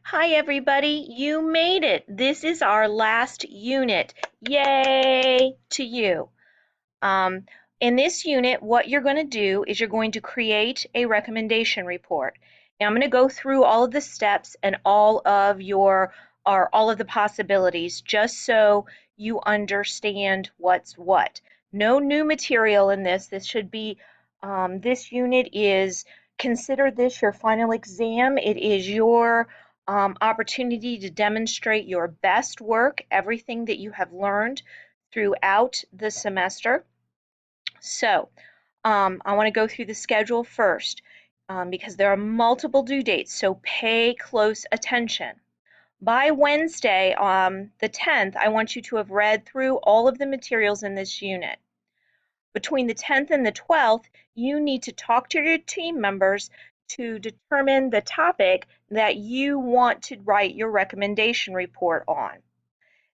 Hi everybody, you made it. This is our last unit. Yay to you. Um, in this unit, what you're going to do is you're going to create a recommendation report. Now I'm going to go through all of the steps and all of the possibilities just so you understand what's what. No new material in this. This unit is, consider this your final exam. It is your opportunity to demonstrate your best work, everything that you have learned throughout the semester. So I want to go through the schedule first because there are multiple due dates, so pay close attention. By Wednesday, the 10th, I want you to have read through all of the materials in this unit. Between the 10th and the 12th, you need to talk to your team members to determine the topic that you want to write your recommendation report on.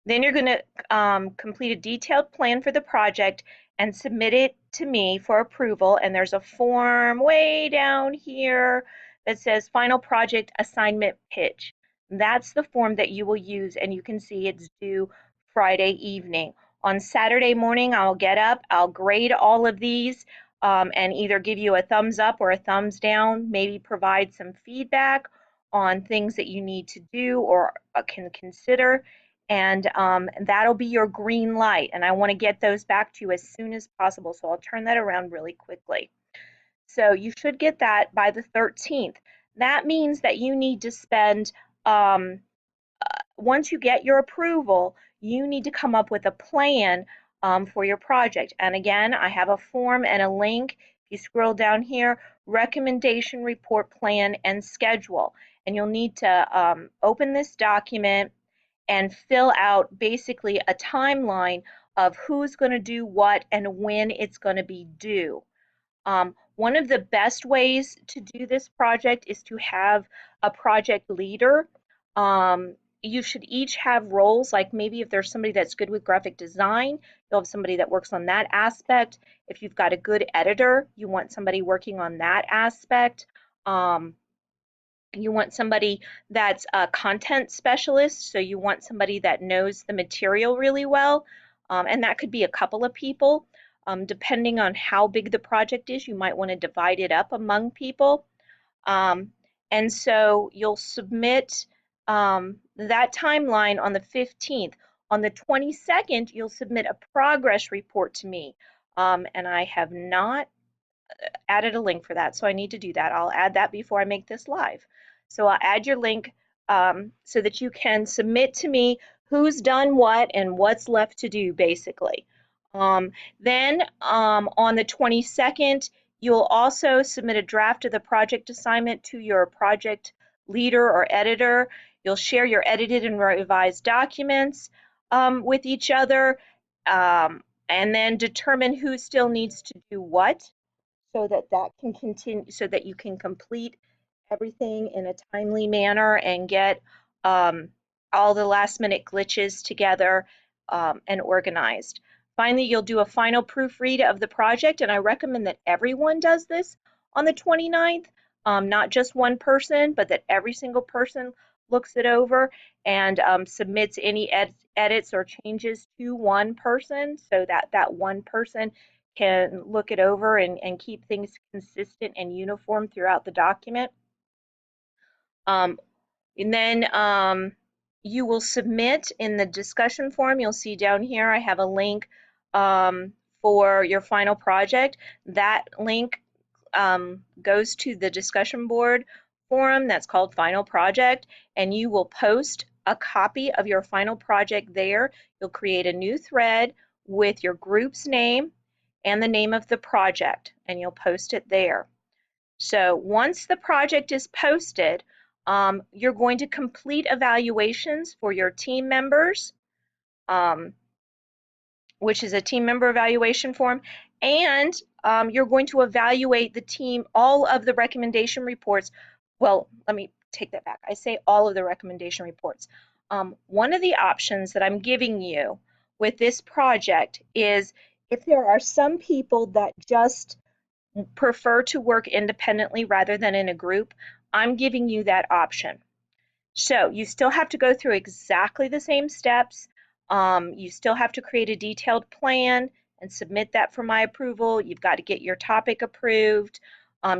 Then you're going to complete a detailed plan for the project and submit it to me for approval. And there's a form way down here that says final project assignment pitch. That's the form that you will use, and you can see it's due Friday evening. On Saturday morning, I'll get up, I'll grade all of these and either give you a thumbs up or a thumbs down, maybe provide some feedback on things that you need to do or can consider, and that'll be your green light, and I want to get those back to you as soon as possible, so I'll turn that around really quickly. So you should get that by the 13th. That means that you need to spend once you get your approval, you need to come up with a plan for your project. And again, I have a form and a link. If you scroll down here, recommendation report plan and schedule, and you'll need to open this document and fill out basically a timeline of who's going to do what and when it's going to be due. One of the best ways to do this project is to have a project leader. You should each have roles, like maybe if there's somebody that's good with graphic design, you'll have somebody that works on that aspect. If you've got a good editor, you want somebody working on that aspect. You want somebody that's a content specialist, so you want somebody that knows the material really well, and that could be a couple of people. Depending on how big the project is, you might want to divide it up among people. Um, and so you'll submit that timeline on the 15th. On the 22nd, you'll submit a progress report to me, and I have not added a link for that, so I need to do that. I'll add that before I make this live. So I'll add your link so that you can submit to me who's done what and what's left to do, basically. Then on the 22nd, you'll also submit a draft of the project assignment to your project leader or editor. You'll share your edited and revised documents with each other, and then determine who still needs to do what, so that that can continue, so that you can complete everything in a timely manner and get all the last minute glitches together and organized. Finally, you'll do a final proofread of the project, and I recommend that everyone does this on the 29th, not just one person, but that every single person looks it over and submits any edits or changes to one person, so that that one person can look it over and keep things consistent and uniform throughout the document. Um, and then you will submit in the discussion forum. You'll see down here I have a link for your final project. That link goes to the discussion board forum that's called Final Project, and you will post a copy of your final project there. You'll create a new thread with your group's name and the name of the project, and you'll post it there. So once the project is posted, you're going to complete evaluations for your team members, um, which is a team member evaluation form, and you're going to evaluate the team, all of the recommendation reports. Well, let me take that back. I say all of the recommendation reports. One of the options that I'm giving you with this project is if there are some people that just prefer to work independently rather than in a group, I'm giving you that option. So you still have to go through exactly the same steps. You still have to create a detailed plan and submit that for my approval. You've got to get your topic approved.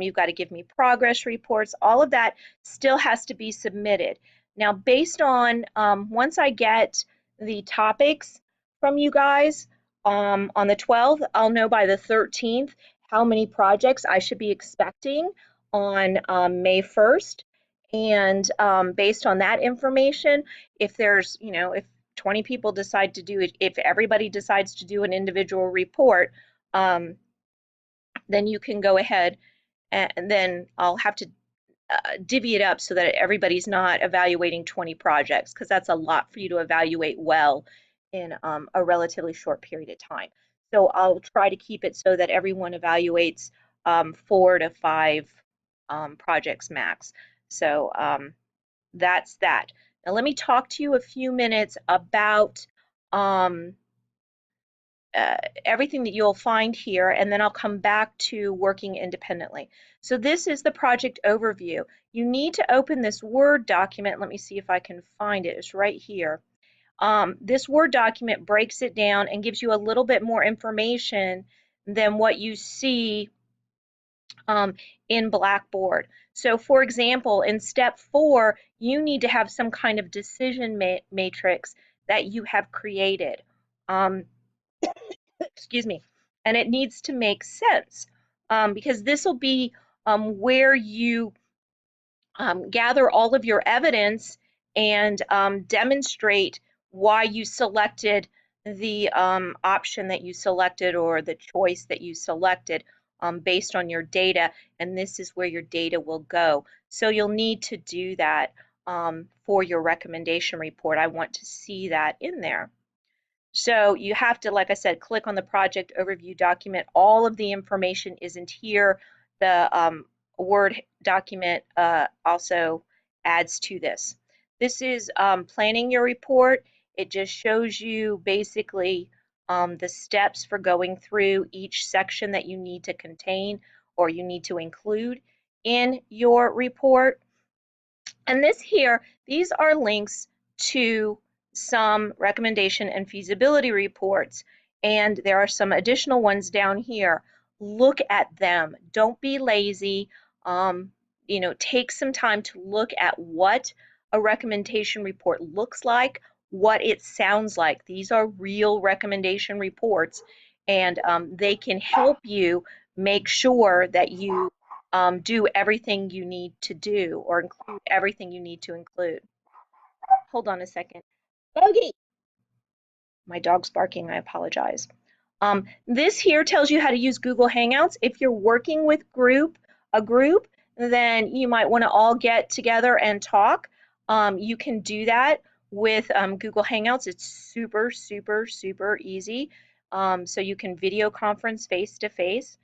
You've got to give me progress reports. All of that still has to be submitted. Now, based on once I get the topics from you guys on the 12th, I'll know by the 13th how many projects I should be expecting on May 1st. And based on that information, if there's, if 20 people decide to do it, if everybody decides to do an individual report, um, then you can go ahead and then I'll have to divvy it up so that everybody's not evaluating 20 projects because that's a lot for you to evaluate well in a relatively short period of time. So I'll try to keep it so that everyone evaluates 4 to 5 projects max. So that's that. Now let me talk to you a few minutes about um, everything that you'll find here, and then I'll come back to working independently. So this is the project overview. You need to open this Word document. Let me see if I can find it. It's right here. This Word document breaks it down and gives you a little bit more information than what you see in Blackboard. So for example, in step 4, you need to have some kind of decision matrix that you have created. Excuse me, and it needs to make sense because this will be where you gather all of your evidence and demonstrate why you selected the option that you selected or the choice that you selected based on your data, and this is where your data will go. So you'll need to do that for your recommendation report. I want to see that in there. So you have to, like I said, click on the project overview document. All of the information isn't here. The Word document also adds to this. This is planning your report. It just shows you basically the steps for going through each section that you need to contain or you need to include in your report. And this here, these are links to some recommendation and feasibility reports. And there are some additional ones down here. Look at them. Don't be lazy. Take some time to look at what a recommendation report looks like, what it sounds like. These are real recommendation reports, and they can help you make sure that you do everything you need to do or include everything you need to include. Hold on a second. Bogey! My dog's barking, I apologize. This here tells you how to use Google Hangouts. If you're working with a group, then you might want to all get together and talk. You can do that with Google Hangouts. It's super, super, super easy. So you can video conference face to face.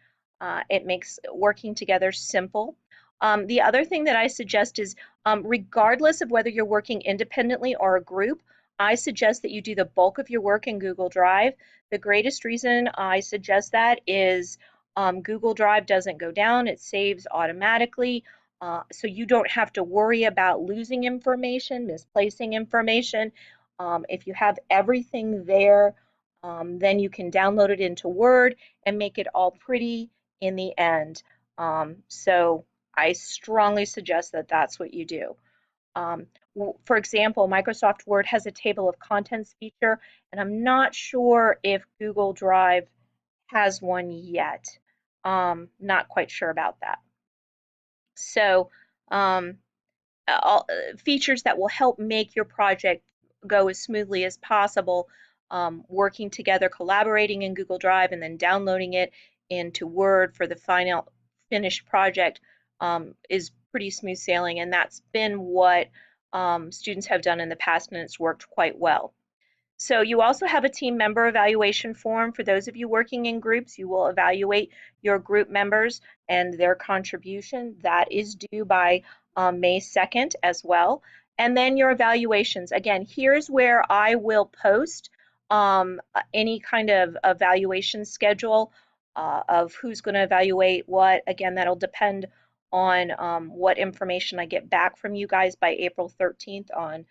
It makes working together simple. The other thing that I suggest is regardless of whether you're working independently or a group, I suggest that you do the bulk of your work in Google Drive. The greatest reason I suggest that is Google Drive doesn't go down, it saves automatically. So you don't have to worry about losing information, misplacing information. If you have everything there, then you can download it into Word and make it all pretty in the end. So I strongly suggest that that's what you do. Um, for example, Microsoft Word has a table of contents feature, and I'm not sure if Google Drive has one yet. Not quite sure about that. So, um, features that will help make your project go as smoothly as possible, working together, collaborating in Google Drive, and then downloading it into Word for the final finished project is pretty smooth sailing, and that's been what students have done in the past, and it's worked quite well. So you also have a team member evaluation form. For those of you working in groups, you will evaluate your group members and their contribution. That is due by May 2nd as well. And then your evaluations. Again, here's where I will post any kind of evaluation schedule of who's going to evaluate what. Again, that'll depend on what information I get back from you guys by April 13th on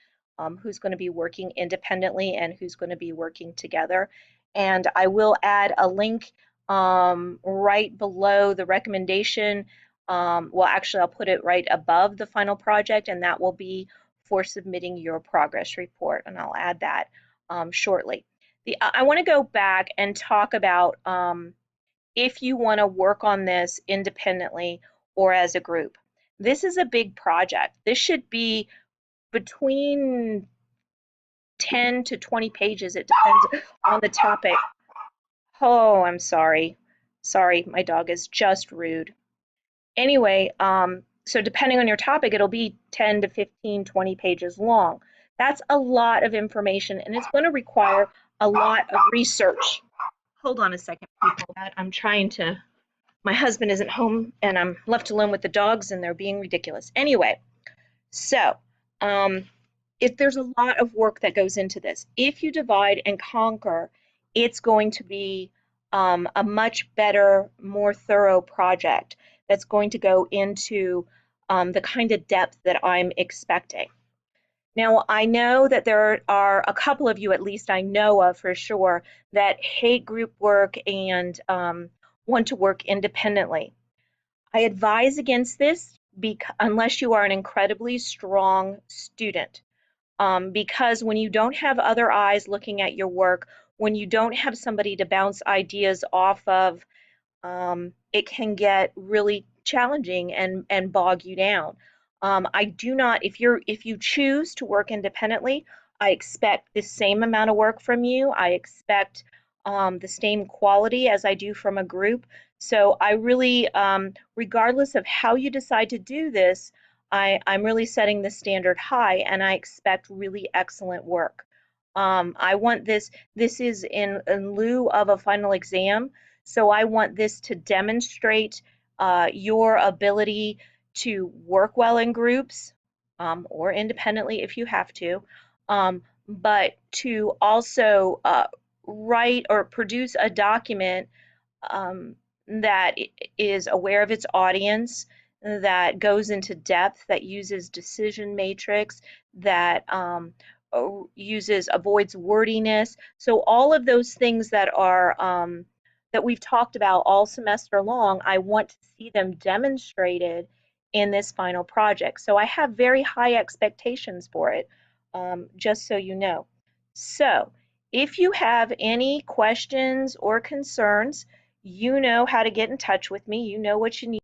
who's going to be working independently and who's going to be working together. And I will add a link right below the recommendation. Well, actually, I'll put it right above the final project, and that will be for submitting your progress report, and I'll add that shortly. I want to go back and talk about if you want to work on this independently or as a group. This is a big project. This should be between 10 to 20 pages. It depends on the topic. Oh, I'm sorry. Sorry, my dog is just rude. Anyway, so depending on your topic, it'll be 10 to 15, 20 pages long. That's a lot of information, and it's going to require a lot of research. Hold on a second, people. I'm trying to, my husband isn't home, and I'm left alone with the dogs, and they're being ridiculous. Anyway, so if there's a lot of work that goes into this, if you divide and conquer, it's going to be a much better, more thorough project that's going to go into the kind of depth that I'm expecting. Now, I know that there are a couple of you, at least I know of for sure, that hate group work and want to work independently. I advise against this unless you are an incredibly strong student. Because when you don't have other eyes looking at your work, when you don't have somebody to bounce ideas off of, it can get really challenging and bog you down. I do not, if you choose to work independently, I expect the same amount of work from you. I expect the same quality as I do from a group. So I really, regardless of how you decide to do this, I'm really setting the standard high, and I expect really excellent work. I want this is in lieu of a final exam, so I want this to demonstrate your ability to work well in groups or independently if you have to, but to also write or produce a document that is aware of its audience, that goes into depth, that uses decision matrix, that avoids wordiness. So all of those things that are that we've talked about all semester long, I want to see them demonstrated in this final project. So I have very high expectations for it, just so you know. So if you have any questions or concerns, you know how to get in touch with me. You know what you need.